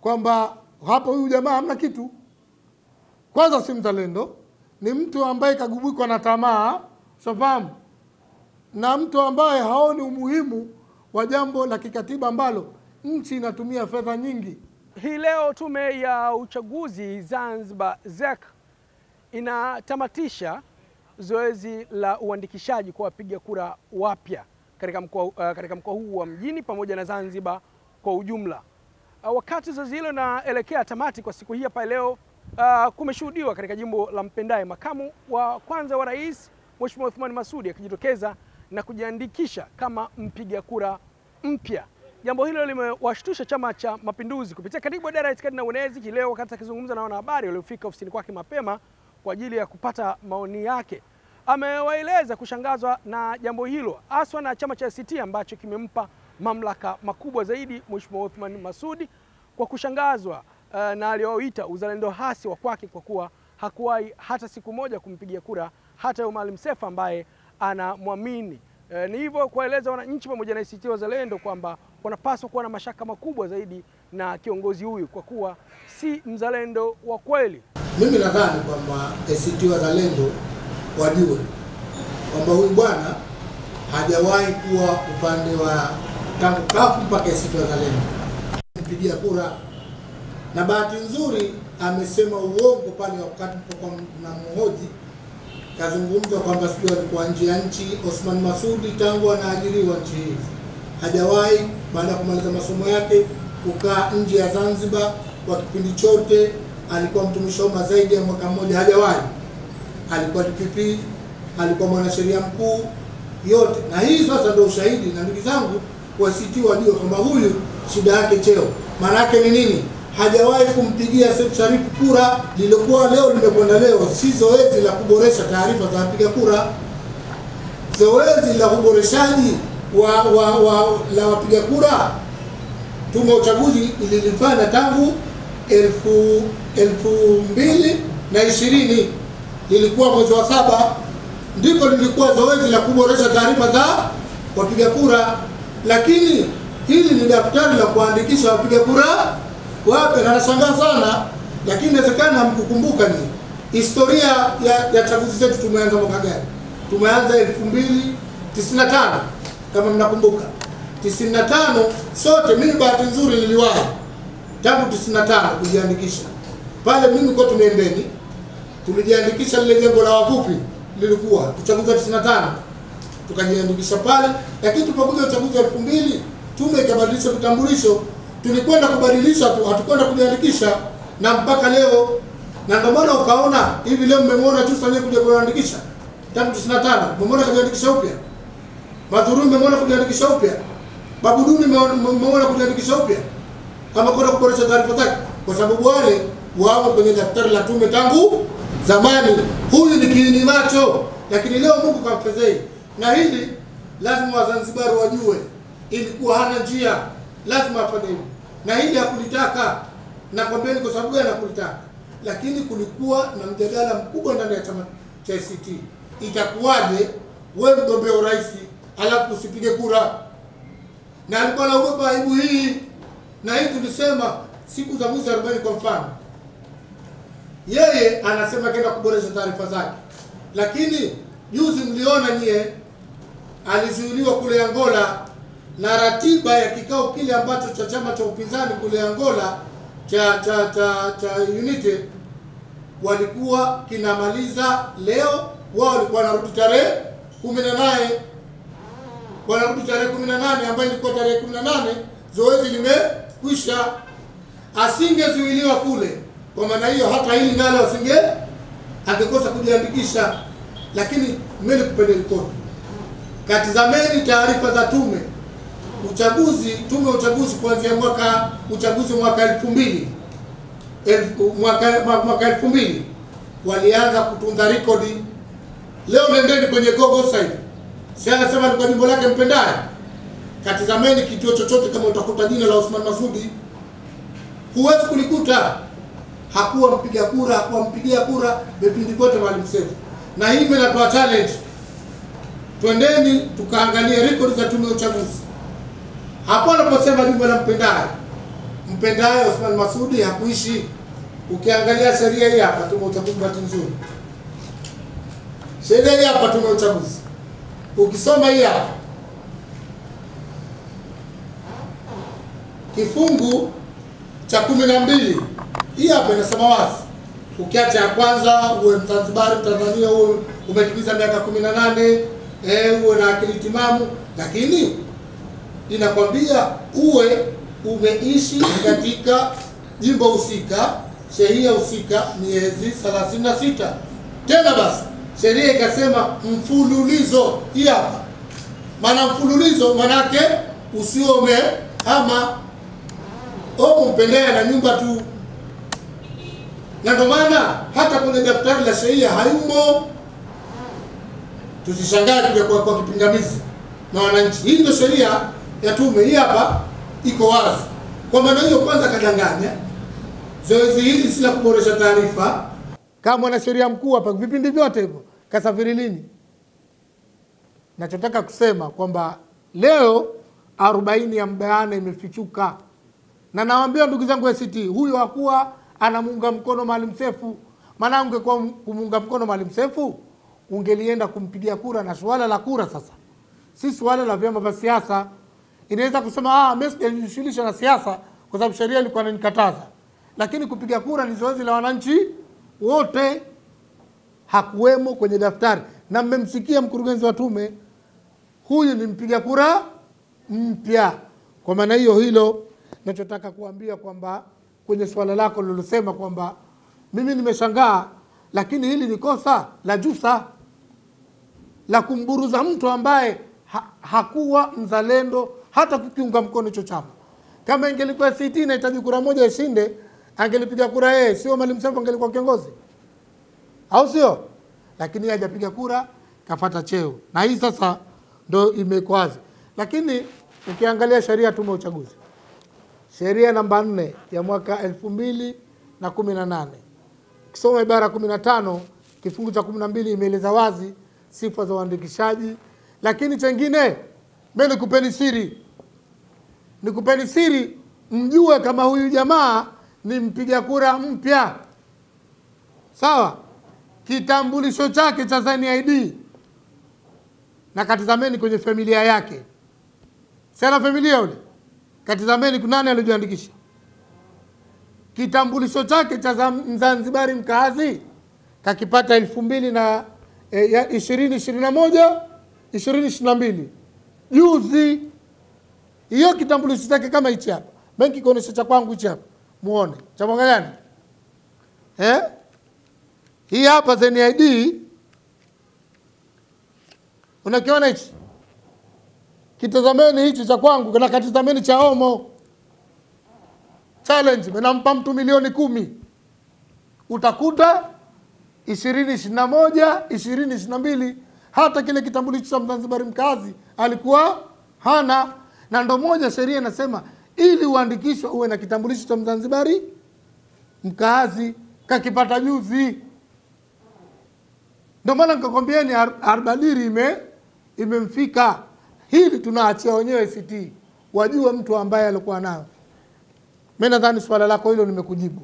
kwamba hapo huyu jamaa hamna kitu. Kwanza si mzalendo, ni mtu ambaye kagubikwa na tamaa, unafahamu? Na mtu ambaye haoni umuhimu wa jambo la kikatiba ambalo nchi inatumia fedha nyingi. Hii leo tume ya uchaguzi Zanzibar ZEC inatamatisha zoezi la uandikishaji kwa wapiga kura wapya katika mkoa huu wa Mjini pamoja na Zanzibar kwa ujumla. Wakati zoezi hilo linaelekea tamati kwa siku hii hapa leo, kumeshuhudiwa katika jimbo la Mpendae makamu wa kwanza wa rais Mheshimiwa Othman Masoud akijitokeza na kujiandikisha kama mpiga kura mpya. Jambo hilo limewashtusha Chama cha Mapinduzi kupitia katibu wa idara ya itikadi na uenezi hii leo, wakati akizungumza na wanahabari waliofika ofisini kwake mapema kwa ajili ya kupata maoni yake. Amewaeleza kushangazwa na jambo hilo, haswa na chama cha ACT ambacho kimempa mamlaka makubwa zaidi Mheshimiwa Othman Masoud, kwa kushangazwa na alioita uzalendo hasi wa kwake, kwa kuwa hakuwahi hata siku moja kumpigia kura hata yule Maalim Seif ambaye anamwamini. Ni hivyo kueleza wananchi pamoja na ACT Wazalendo kwamba wanapaswa kuwa na mashaka makubwa zaidi na kiongozi huyu kwa kuwa si mzalendo wa kweli. Mimi nadhani kwamba ACT Wazalendo wajue kwamba huyu bwana hajawahi kuwa upande wa tangu kafu mpaka ACT Wazalendo mpigia kura, na bahati nzuri amesema uongo pale wakati mpokuwa na mhoji. Kazungumza kwamba sio alikuwa nje ya nchi. Othman Masoud tangu anaajiriwa nchi hii hajawahi baada ya kumaliza masomo yake kukaa nje ya Zanzibar kwa kipindi chote. Alikuwa mtumishi wa umma zaidi ya mwaka mmoja, hajawahi. Alikuwa DPP, alikuwa mwanasheria mkuu, yote. Na hii sasa ndio ushahidi, na ndugu zangu wa ACT wajue kwamba huyu shida yake cheo. Maana yake ni nini? Hajawahi kumpigia Seif Sharif kura. Lilikuwa leo limekwenda leo, si zoezi la kuboresha taarifa za wapiga kura. Zoezi la uboreshaji la wapiga kura tume ya uchaguzi ililifanya tangu 2020, ilikuwa mwezi wa 7, ndipo lilikuwa zoezi la kuboresha taarifa za wapiga kura. Lakini hili ni daftari la kuandikisha wapiga kura wapi, na nashangaa sana, lakini inawezekana mkukumbuka ni historia ya chaguzi zetu. Tumeanza mwaka gani? Tumeanza 2095 kama mnakumbuka. 95 sote, mimi bahati nzuri niliwahi tangu 95 kujiandikisha. Pale mimi kwa Tumembeni tulijiandikisha, lile jengo la wavuvi lilikuwa uchaguzi wa 95 tukajiandikisha pale. Lakini tulipokuja uchaguzi wa 2000 tume ikabadilisha vitambulisho, tulikwenda kubadilisha tu, hatukwenda kujiandikisha, na mpaka leo. Na ndio maana ukaona hivi leo mmemwona tu sasa kuja kujiandikisha tangu 95, mmemwona kujiandikisha upya. Madhuru mmemwona kujiandikisha upya. Babuduni mmemwona kujiandikisha upya. Kama kwenda kuboresha taarifa zake, kwa sababu wale wao kwenye daftari la tume tangu zamani. Huyu ni kiini macho, lakini leo Mungu kamfezei. Na hili lazima Wazanzibari wajue, ilikuwa hana njia, lazima afanye hivyo. Na hili hakulitaka, na kwambeni kwa sababu gani hakulitaka. Lakini kulikuwa na mjadala mkubwa ndani ya chama cha ACT. Itakuwaje wewe mgombea urais alafu usipige kura? Na alikuwa anaogopa aibu hii. Na hii tulisema siku za mwezi 40 kwa mfano. Yeye anasema kaenda kuboresha taarifa zake. Lakini juzi mliona nyie alizuiliwa kule Angola, na ratiba ya kikao kile ambacho cha chama cha upinzani kule Angola cha Unity walikuwa kinamaliza leo. Wao walikuwa wanarudi tarehe 18, wanarudi tarehe 18 ambayo ilikuwa tarehe 18 zoezi limekwisha. Asingezuiliwa kule, kwa maana hiyo hata hili nalo angekosa kujiandikisha. Lakini mimi nikupende ripoti, katizameni taarifa za tume uchaguzi, tume uchaguzi kuanzia mwaka 2000 mwaka 2000 walianza kutunza rekodi. Leo nendeni kwenye Google site, si anasema ni kwa jimbo lake Mpendae. Katizameni kituo chochote, kama utakuta jina la Othman Masoud huwezi kulikuta. Hakuwa mpiga kura, hakuwa mpigia kura vipindi vyote Maalim Seif. Na hii mimi natoa challenge, twendeni tukaangalie rekodi za tume ya uchaguzi. Hapo anaposema jimbo la Mpendae mpendaye Othman Masoud hakuishi. Ukiangalia sheria hii hapa, tume uchaguzi, bahati nzuri, sheria hii hapa, tume uchaguzi, ukisoma hii hapa kifungu cha 12, hii hapa inasema wazi, ukiacha ya kwanza, uwe Mzanzibari Mtanzania, uwe umetimiza miaka 18, uwe na akili timamu, lakini inakwambia uwe umeishi katika jimbo husika, sheria husika miezi 36. Tena basi sheria ikasema mfululizo. Hii hapa maana mfululizo, manake usiome ama mpendea na nyumba tu, na ndio maana hata kwenye daftari la sheria hayumo. Tusishangae kuja kwa kipingamizi na wananchi. Hii ndio sheria ya tume, hii hapa iko wazi. Kwa maana hiyo, kwanza kadanganya, zoezi hili si la kuboresha taarifa. Kama mwanasheria mkuu hapa vipindi vyote hivyo kasafiri lini? Nachotaka kusema kwamba leo 40 ya mbeane imefichuka, na nawaambia ndugu zangu ACT, huyo hakuwa anamuunga mkono Maalim Seif. Maana ungekuwa kumuunga mkono Maalim Seif, ungelienda kumpigia kura, na swala la kura sasa si swala la vyama vya siasa. Inaweza kusema mimi sijishughulisha na siasa kwa sababu sheria ilikuwa inanikataza, lakini kupiga kura ni zoezi la wananchi wote. Hakuwemo kwenye daftari, na mmemsikia mkurugenzi wa tume, huyu ni mpiga kura mpya. Kwa maana hiyo, hilo ninachotaka kuambia kwamba kwenye swala lako lilosema kwamba mimi nimeshangaa, lakini hili ni kosa la Jussa la kumburuza mtu ambaye hakuwa mzalendo hata kukiunga mkono hicho chama. Kama ingelikuwa ACT inahitaji kura moja ishinde, angelipiga kura yeye, sio Maalim Seif angelikuwa kiongozi, au sio? Lakini hajapiga kura, kafuata cheo, na hii sasa ndo imekwazi. Lakini ukiangalia sheria tume uchaguzi, sheria namba 4 ya mwaka 2018, kisoma ibara 15 kifungu cha 12, imeeleza wazi sifa za uandikishaji. Lakini chengine, mimi nikupeni siri mjue kama huyu jamaa ni mpiga kura mpya. Sawa? Kitambulisho chake cha ZNID, na katizameni kwenye familia yake. Sana familia yule, katizameni kuna nani aliyojiandikisha. Kitambulisho chake cha Mzanzibari mkazi kakipata 2021 2022 juzi. Hiyo kitambulisho chake kama hichi hapa, benki kuonesha cha kwangu hichi hapa, muone cha mwaka gani? Hii hapa ZNID, unakiona hichi? Kitazameni hichi cha kwangu, na katizameni cha Omo. Challenge, menampa mtu milioni 10. Utakuta 2021 2022 hata kile kitambulisho cha Mzanzibari mkazi alikuwa hana. Na ndo moja sheria inasema ili uandikishwe uwe na kitambulisho cha Mzanzibari mkazi, kakipata juzi. Ndio maana nikakwambieni Albadiri imemfika. Hili tunaachia wenyewe ACT wajue mtu ambaye alikuwa nao. Mimi nadhani swala lako hilo nimekujibu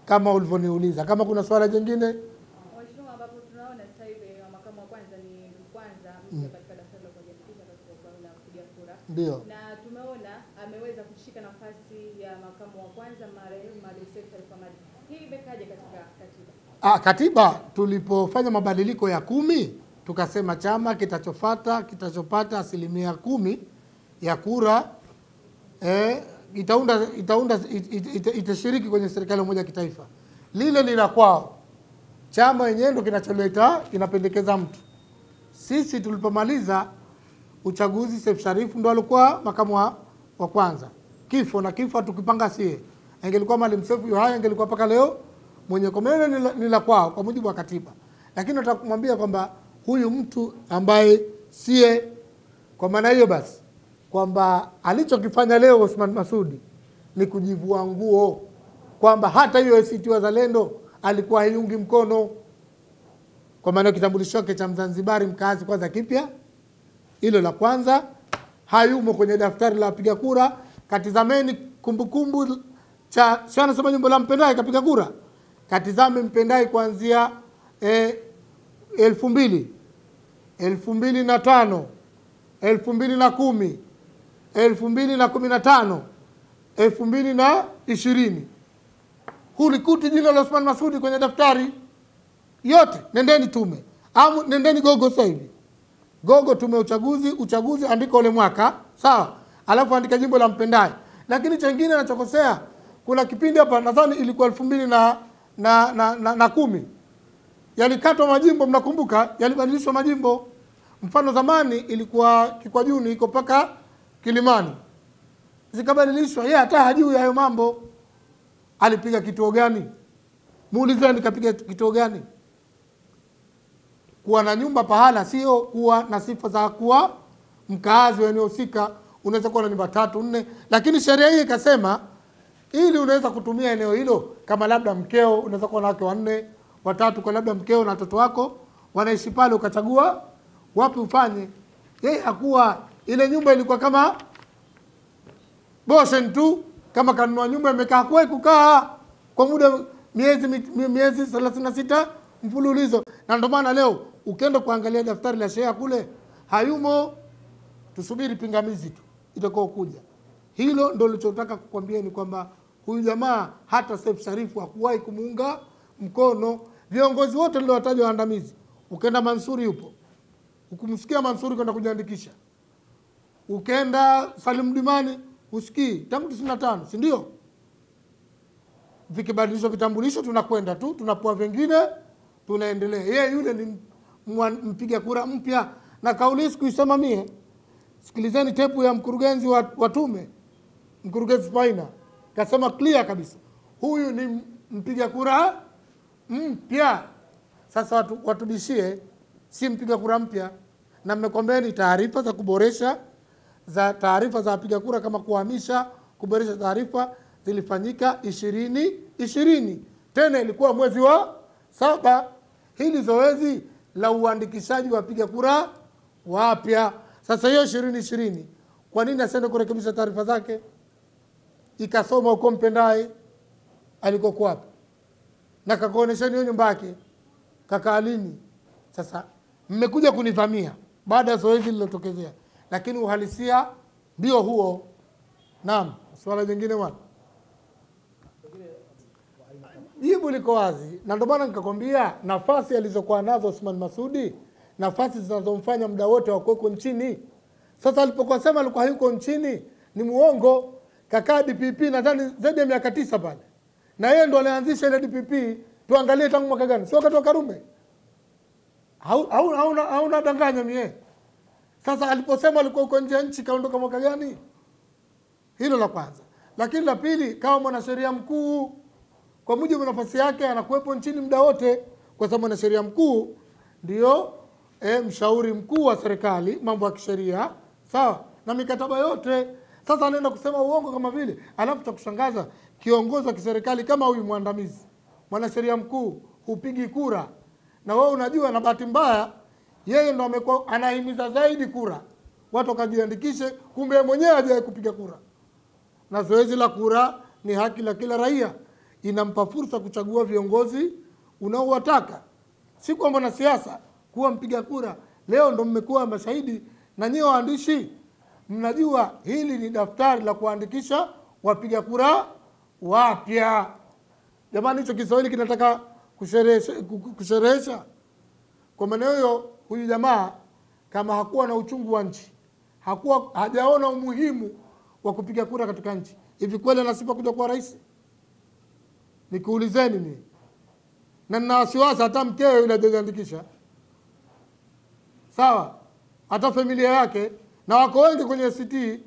kama ulivyoniuliza. Kama kuna swala jingine, Mheshimiwa, ambapo tunaona sasa hivi makamu wa kwanza ni kwanza katika daftari la kujiandikisha katika kuwania kupiga kura. Ndio. Na tumeona ameweza kushika nafasi ya makamu wa kwanza marehemu Maalim Seif Sharif Hamad. Hii imekaje katika katiba? Katiba tulipofanya mabadiliko ya 10, tukasema chama kitachopata 10% ya kura itashiriki kwenye serikali moja kitaifa. Lile ni la kwao. Chama yenyewe ndio kinacholeta, kinapendekeza mtu. Sisi tulipomaliza uchaguzi, Seif Sharif ndo alikuwa makamu wa kwanza. Kifo tukipanga sie. Angelikuwa Maalim Seif hai, angelikuwa paka leo mwenye komendo ni la kwao kwa mujibu wa katiba. Lakini nataka kumwambia kwamba huyu mtu ambaye sie, kwa maana hiyo basi kwamba alichokifanya leo Othman Masoud ni kujivua nguo, kwamba hata hiyo ACT Wazalendo alikuwa haiungi mkono. Kwa maana kitambulisho chake cha Mzanzibari mkazi kwanza kipya, hilo la kwanza, hayumo kwenye daftari la wapiga kura, katizameni kumbukumbu cha sio anasema jimbo la Mpendai kapiga kura. Katizame Mpendai kuanzia 2000, 2005, 2010, 2015, 2020. Hulikuti jina la Othman Masoud kwenye daftari yote. Nendeni tume. Au nendeni Gogo sasa hivi. Gogo tume uchaguzi andika ule mwaka, sawa? Alafu andika jimbo la Mpendai. Lakini chengine anachokosea, kuna kipindi hapa nadhani ilikuwa 2010. Yalikatwa majimbo, mnakumbuka? Yalibadilishwa majimbo. Mfano zamani ilikuwa Kikwajuni iko paka Kilimani. Zikabadilishwa. Yeye hata hajui hayo mambo. Alipiga kituo gani? Muulizeni kapiga kituo gani? Kuwa na nyumba pahala sio kuwa na sifa za kuwa mkaazi wa eneo husika. Unaweza kuwa na nyumba 3, 4, lakini sheria hii ikasema ili unaweza kutumia eneo hilo kama labda mkeo, unaweza kuwa na wake 4, 3, kwa labda mkeo na watoto wako wanaishi pale, ukachagua wapi ufanye. Yeye hakuwa, ile nyumba ilikuwa kama boshen tu, kama kanunua nyumba imekaa kwa kukaa kwa muda miezi 36 mfululizo. Na ndio maana leo ukienda kuangalia daftari la shehia kule hayumo. Tusubiri pingamizi tu itakao kuja. Hilo ndio nilichotaka kukwambia, ni kwamba huyu jamaa hata Seif Sharif hakuwahi kumuunga mkono. Viongozi wote ndio watajwa waandamizi. Ukaenda Mansuri yupo. Ukumsikia Mansuri kwenda kujiandikisha. Ukaenda Salim Dimani usikii tangu 95, si ndio? Vikibadilishwa vitambulisho tunakwenda tu, tunapoa vingine tunaendelea. Yeye yule ni mpiga kura mpya, na kauli kuisema mie. Sikilizeni tepu ya mkurugenzi wa tume, mkurugenzi Faina, kasema clear kabisa. Huyu ni mpiga kura mpya. Sasa watubishie si mpiga kura mpya. Na mmekwambieni taarifa za kuboresha za taarifa za wapiga kura kama kuhamisha, kuboresha taarifa zilifanyika 2020. Tena ilikuwa mwezi wa 7. Hili zoezi la uandikishaji wa wapiga kura wapya. Sasa hiyo 2020, kwa nini asiende kurekebisha taarifa zake? Ikasoma uko Mpendai alikokuwa wapi? Na kakuonesheni hiyo nyumba yake. Kaka lini? Sasa mmekuja kunivamia baada ya zoezi lililotokezea. Lakini uhalisia ndio huo. Naam, swala jingine wapi? Jibu liko wazi. Na ndio maana nikakwambia nafasi alizokuwa nazo Othman Masoud, nafasi zinazomfanya muda wote wa kuweko nchini. Sasa alipokuwa sema alikuwa hayuko nchini, ni muongo. Kakaa DPP nadhani zaidi ya miaka 9 pale. Na yeye ndo alianzisha ile DPP. Tuangalie tangu mwaka gani? Sio wakati wa Karume. Hauna danganya mie. Sasa aliposema alikuwa uko nje ya nchi, kaondoka mwaka gani? Hilo la kwanza. Lakini la pili, kama mwanasheria mkuu, kwa mujibu wa nafasi yake anakuwepo nchini muda wote, kwa sababu mwanasheria mkuu ndio mshauri mkuu wa serikali mambo ya kisheria, sawa? Na mikataba yote. Sasa anaenda kusema uongo kama vile, alafu cha kushangaza kiongozi wa kiserikali kama huyu mwandamizi, mwanasheria mkuu hupigi kura. Na wewe unajua, na bahati mbaya yeye ndo amekuwa anahimiza zaidi kura. Watu wakajiandikishe, kumbe yeye mwenyewe hajawahi kupiga kura. Na zoezi la kura ni haki la kila raia. Inampa fursa kuchagua viongozi unaowataka. Si kwamba na siasa kuwa mpiga kura. Leo ndo mmekuwa mashahidi, na nyinyi waandishi mnajua hili ni daftari la kuandikisha wapiga kura wapya. Jamani, hicho Kiswahili kinataka kusherehesha. Kwa maana hiyo, huyu jamaa kama hakuwa na uchungu wa nchi, hajaona umuhimu wa kupiga kura katika nchi, hivi kweli anasifa kuja kuwa rais? Nikuulizeni mimi. Na nina wasiwasi hata mkewe yule hajajiandikisha. Sawa? Hata familia yake, na wako wengi kwenye ACT.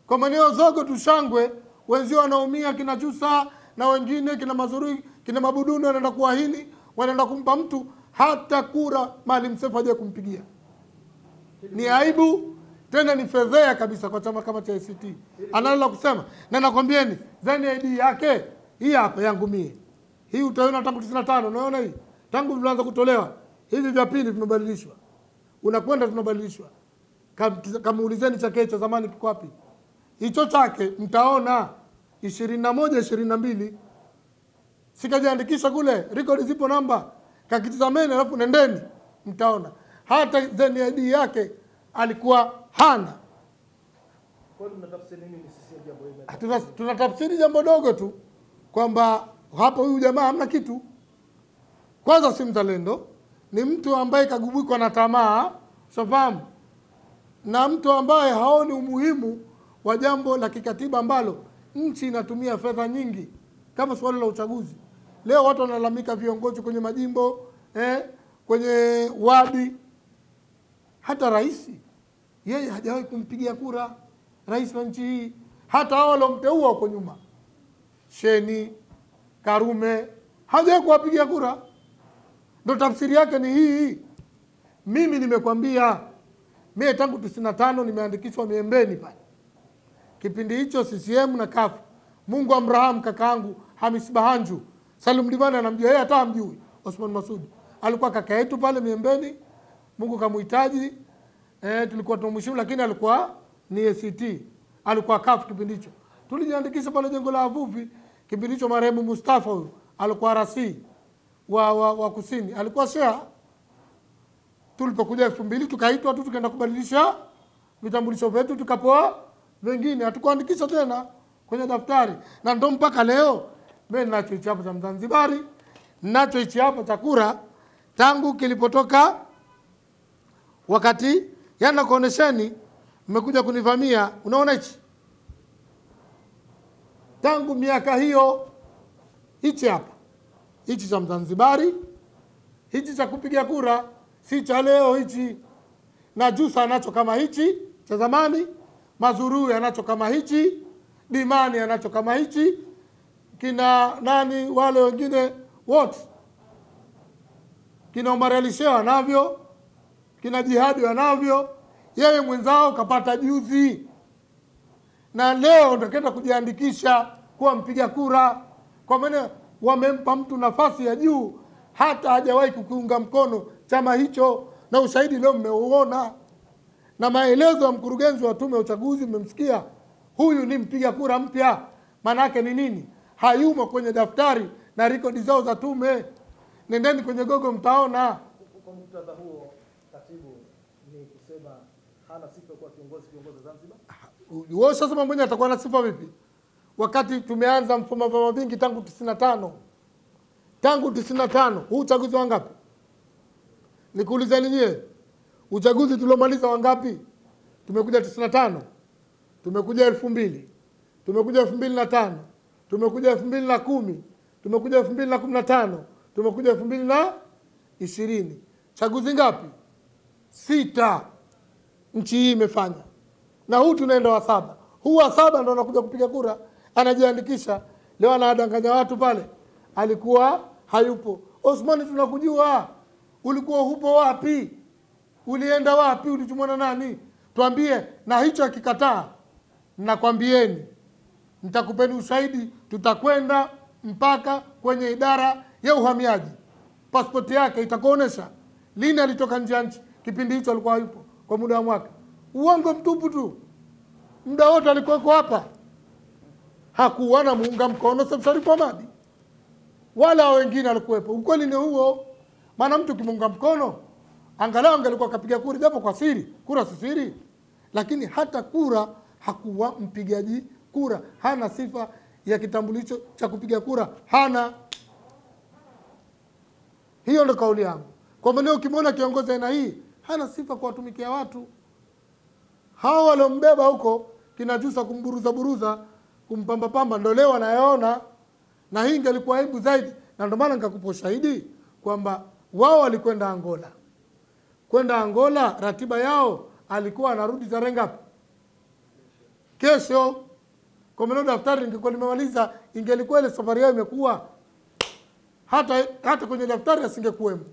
Kwa maana zogo tushangwe, wenzio wanaumia, kina Chusa na wengine kina Mazuri, kina Mabuduni wanaenda kuahini, wanaenda kumpa mtu hata kura Maalim Seif haja kumpigia. Ni aibu, tena ni fedhea kabisa kwa chama kama cha ACT. Analala kusema, na nakwambieni, zani ID yake hii hapa yangu mie. Hii utaona tangu 95, unaona hii? Tangu vilianza kutolewa. Hivi vya pili vimebadilishwa. Unakwenda tunabadilishwa. Kama ulizeni chake cha zamani kiko wapi? hicho chake mtaona 21 22. Sikajiandikisha kule, record zipo namba. Kakitazameni alafu nendeni mtaona. Hata ZNID yake alikuwa hana. Kwa hiyo tunatafsiri nini sisi jambo hili? Tunatafsiri jambo dogo tu kwamba hapo huyu jamaa hamna kitu. Kwanza si mzalendo, ni mtu ambaye kagubikwa na tamaa, unafahamu? Na mtu ambaye haoni umuhimu wa jambo la kikatiba ambalo nchi inatumia fedha nyingi kama swala la uchaguzi. Leo watu wanalalamika viongozi kwenye majimbo, kwenye wadi. Hata rais yeye hajawahi kumpigia kura rais wa nchi hii. Hata hao waliomteua huko nyuma, Sheni, Karume, hajawahi kuwapigia kura. Ndio tafsiri yake ni hii. Mimi nimekwambia, mimi tangu 95 nimeandikishwa Miembeni pale. Kipindi hicho CCM na CUF. Mungu amrahamu kakaangu Hamis Bahanju, Salum Divana anamjua yeye, hata hamjui. Osman Masudi alikuwa kaka yetu pale Miembeni. Mungu kamuhitaji, tulikuwa tunamheshimu, lakini alikuwa ni ACT, alikuwa CUF kipindi hicho. Tulijiandikisha pale jengo la wavuvi kipindi hicho. Marehemu Mustafa huyo alikuwa RC wa kusini, alikuwa shea. Tulipokuja 2000 tukaitwa tu, tukaenda kubadilisha vitambulisho vyetu, tukapoa wengine, hatukuandikisha tena kwenye daftari. Na ndio mpaka leo mimi ninacho hichi hapa cha Mzanzibari, ninacho hichi hapa cha kura tangu kilipotoka. Wakati yana kuonesheni mmekuja kunivamia, unaona hichi tangu miaka hiyo. Hichi hapa, hichi cha Mzanzibari, hichi cha kupiga kura, si cha leo hichi. Na Jusa anacho kama hichi cha zamani, Mazurui anacho kama hichi, Dimani anacho kama hichi, kina nani wale wengine wote, kina Omar Alishewa anavyo, kina Jihadi anavyo. Yeye mwenzao kapata juzi, na leo ndio kaenda kujiandikisha kuwa mpiga kura. Kwa maana wamempa mtu nafasi ya juu, hata hajawahi kukiunga mkono chama hicho, na ushahidi leo mmeuona. Na maelezo ya mkurugenzi wa tume ya uchaguzi mmemsikia, huyu ni mpiga kura mpya. Maana yake ni nini? Hayumo kwenye daftari na rekodi zao za tume. Nendeni kwenye Google mtaona. Kwa muktadha huo, katibu ni kusema hana sifa kwa kiongozi Zanzibar? Wewe sasa mambo yenyewe atakuwa na sifa vipi? Wakati tumeanza mfumo wa vyama vingi tangu 95. Tangu 95, huu uchaguzi wangapi? Nikuulizeni nyie, uchaguzi tuliomaliza wangapi? Tumekuja 95, tumekuja 2000, tumekuja 2005, tumekuja 2010, tumekuja 2015, tumekuja 2020. Chaguzi ngapi? 6 nchi hii imefanya. Na huu tunaenda wa 7. Huu wa 7 ndio anakuja kupiga kura, anajiandikisha. Leo anadanganya watu pale, alikuwa hayupo. Osmani, tunakujua. Ulikuwa hupo wapi? Ulienda wapi? Ulitumwa na nani? Tuambie. Na hicho akikataa, nakwambieni nitakupeni ushahidi. Tutakwenda mpaka kwenye idara ya uhamiaji, pasipoti yake itakuonesha lini alitoka nje ya nchi. Kipindi hicho alikuwa hayupo kwa muda wa mwaka. Uongo mtupu tu. Muda wote alikuwa hapa. Hakuwa na muunga mkono Seif Sharif Hamad, wala wengine alikuwepo. Ukweli ni huo. Maana mtu kimunga mkono angalau angelikuwa kapiga kura, japo kwa siri. Kura si siri. Lakini hata kura hakuwa mpigaji kura. Hana sifa ya kitambulisho cha kupiga kura. Hana. Hiyo ndio kauli yangu. Kwa maana ukimwona kiongozi aina hii, hana sifa kwa watumikia watu. Hao walombeba huko kina Jusa buruza kumpamba pamba ndio leo anayaona. Na hii ingelikuwa aibu zaidi. Na ndio maana nikakupa shahidi kwamba wao walikwenda Angola. Kwenda Angola, ratiba yao alikuwa anarudi tarehe ngapi? Kesho. Kwa maana daftari ningekuwa nimemaliza, ingelikuwa ile safari yao imekuwa hata kwenye daftari asingekuwemo.